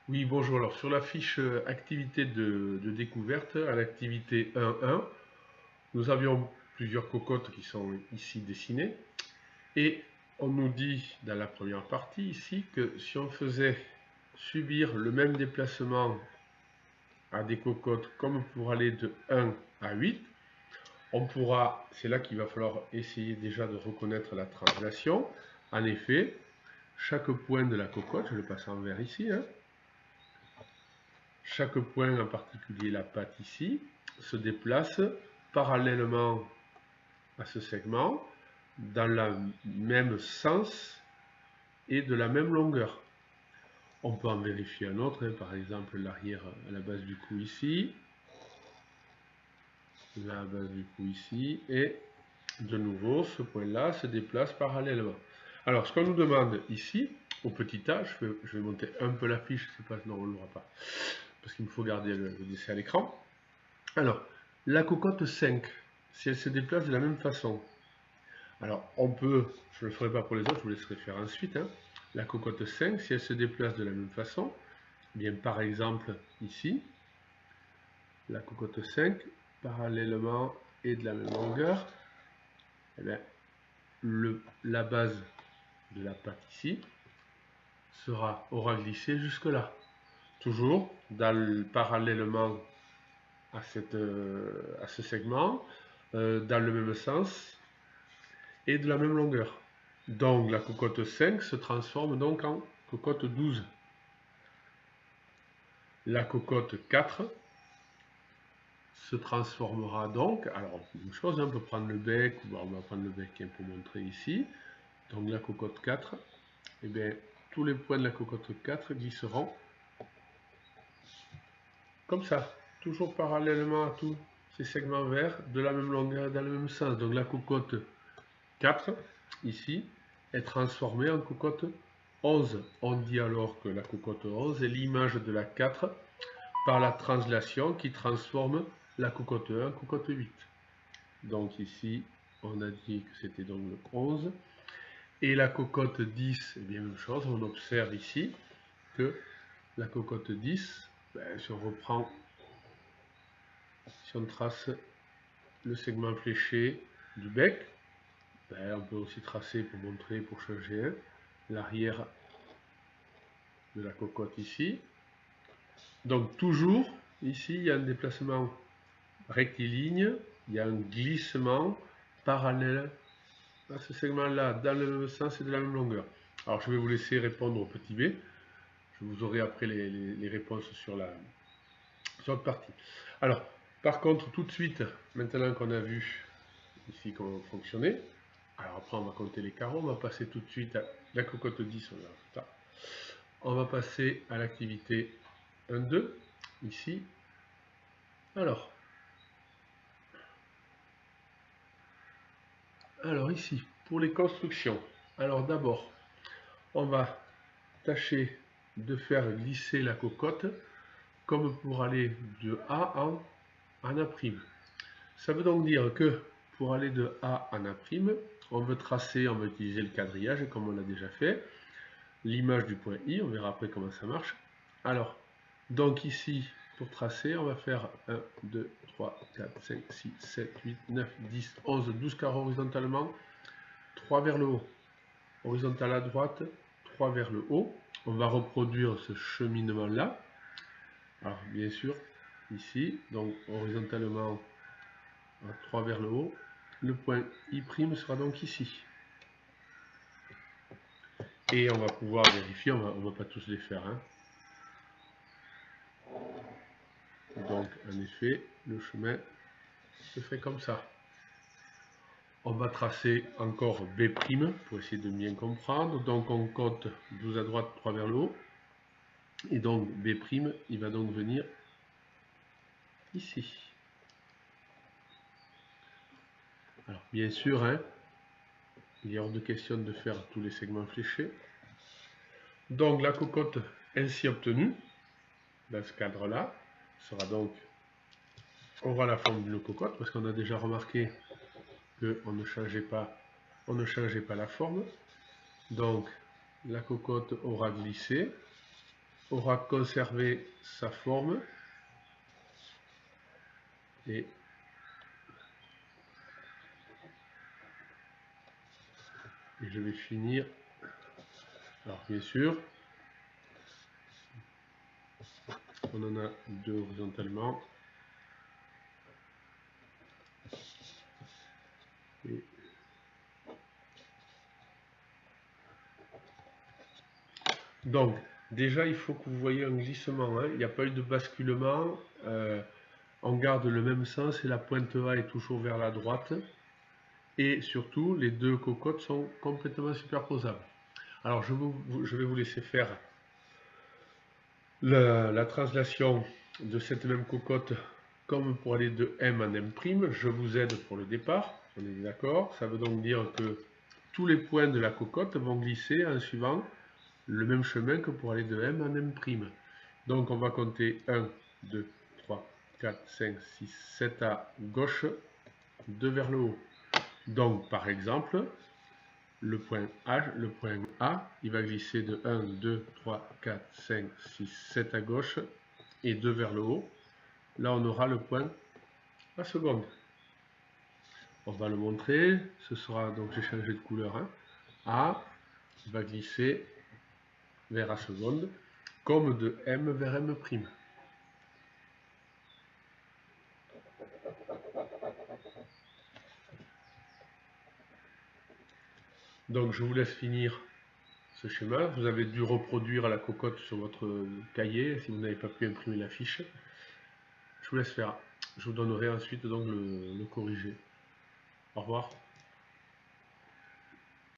Oui, bonjour. Alors, sur la fiche activité de découverte, à l'activité 1.1, nous avions plusieurs cocottes qui sont ici dessinées. Et on nous dit dans la première partie ici que si on faisait subir le même déplacement à des cocottes comme pour aller de 1 à 8, on pourra, c'est là qu'il va falloir essayer déjà de reconnaître la translation. En effet, chaque point de la cocotte, je le passe en vert ici, hein, chaque point, en particulier la patte ici, se déplace parallèlement à ce segment dans le même sens et de la même longueur. On peut en vérifier un autre, hein, par exemple l'arrière à la base du cou ici, la base du cou ici, et de nouveau ce point-là se déplace parallèlement. Alors ce qu'on nous demande ici, au petit a, je vais monter un peu la fiche, c'est pas, non on ne l'aura pas, parce qu'il me faut garder le dessin à l'écran. Alors, la cocotte 5, si elle se déplace de la même façon, alors on peut, je ne le ferai pas pour les autres, je vous laisserai faire ensuite, hein, la cocotte 5, si elle se déplace de la même façon, bien par exemple ici, la cocotte 5, parallèlement et de la même longueur, eh bien, la base de la patte ici aura glissé jusque là. Toujours parallèlement à ce segment, dans le même sens et de la même longueur. Donc la cocotte 5 se transforme donc en cocotte 12. La cocotte 4 se transformera donc, alors une chose, on peut prendre le bec, on va prendre le bec pour montrer ici. Donc la cocotte 4, et bien tous les points de la cocotte 4 glisseront comme ça, toujours parallèlement à tous ces segments verts, de la même longueur, dans le même sens. Donc la cocotte 4, ici, est transformée en cocotte 11. On dit alors que la cocotte 11 est l'image de la 4 par la translation qui transforme la cocotte 1 en cocotte 8. Donc ici, on a dit que c'était donc le 11. Et la cocotte 10, eh bien même chose, on observe ici que la cocotte 10, si on reprend, si on trace le segment fléché du bec, on peut aussi tracer pour montrer, pour changer l'arrière de la cocotte ici. Donc toujours, ici, il y a un déplacement rectiligne, il y a un glissement parallèle à ce segment-là, dans le même sens et de la même longueur. Alors je vais vous laisser répondre au petit b. Je vous aurai après les réponses sur l'autre partie. Alors, par contre, tout de suite, maintenant qu'on a vu ici comment fonctionnait, alors après on va compter les carreaux, on va passer tout de suite à la cocotte 10, on va passer à l'activité 1-2, ici. Alors ici, pour les constructions, alors d'abord, on va tâcher de faire glisser la cocotte comme pour aller de A en A'. Ça veut donc dire que pour aller de A en A', on veut tracer, on va utiliser le quadrillage comme on l'a déjà fait, l'image du point I, on verra après comment ça marche. Alors, donc ici, pour tracer, on va faire 1, 2, 3, 4, 5, 6, 7, 8, 9, 10, 11, 12 carreaux horizontalement, 3 vers le haut. Horizontal à droite, 3 vers le haut. On va reproduire ce cheminement-là. Alors, bien sûr, ici, donc horizontalement, 3 vers le haut. Le point I' sera donc ici. Et on va pouvoir vérifier, on ne va pas tous les faire, hein. Donc, en effet, le chemin se fait comme ça. On va tracer encore B' pour essayer de bien comprendre. Donc, on compte 12 à droite, 3 vers le haut. Et donc, B', il va donc venir ici. Alors, bien sûr, hein, il est hors de question de faire tous les segments fléchés. Donc, la cocotte ainsi obtenue, dans ce cadre-là, sera donc, aura la forme d'une cocotte, parce qu'on a déjà remarqué qu'on ne changeait pas la forme. Donc, la cocotte aura glissé aura conservé sa forme et je vais finir. Alors bien sûr, on en a deux horizontalement. Et donc, déjà, il faut que vous voyez un glissement. Hein. Il n'y a pas eu de basculement. On garde le même sens et la pointe A est toujours vers la droite. Et surtout, les deux cocottes sont complètement superposables. Alors, je vais vous laisser faire la translation de cette même cocotte comme pour aller de M en M'. Je vous aide pour le départ. On est d'accord. Ça veut donc dire que tous les points de la cocotte vont glisser en suivant le même chemin que pour aller de M en M'. Donc, on va compter 1, 2, 3, 4, 5, 6, 7 à gauche, 2 vers le haut. Donc, par exemple, le point A, il va glisser de 1, 2, 3, 4, 5, 6, 7 à gauche et 2 vers le haut. Là, on aura le point A seconde. On va le montrer. Ce sera, donc j'ai changé de couleur. Hein. A va glisser vers A seconde, comme de M vers M'. Donc, je vous laisse finir ce schéma. Vous avez dû reproduire la cocotte sur votre cahier si vous n'avez pas pu imprimer la fiche. Je vous laisse faire. Je vous donnerai ensuite donc le corriger. Au revoir.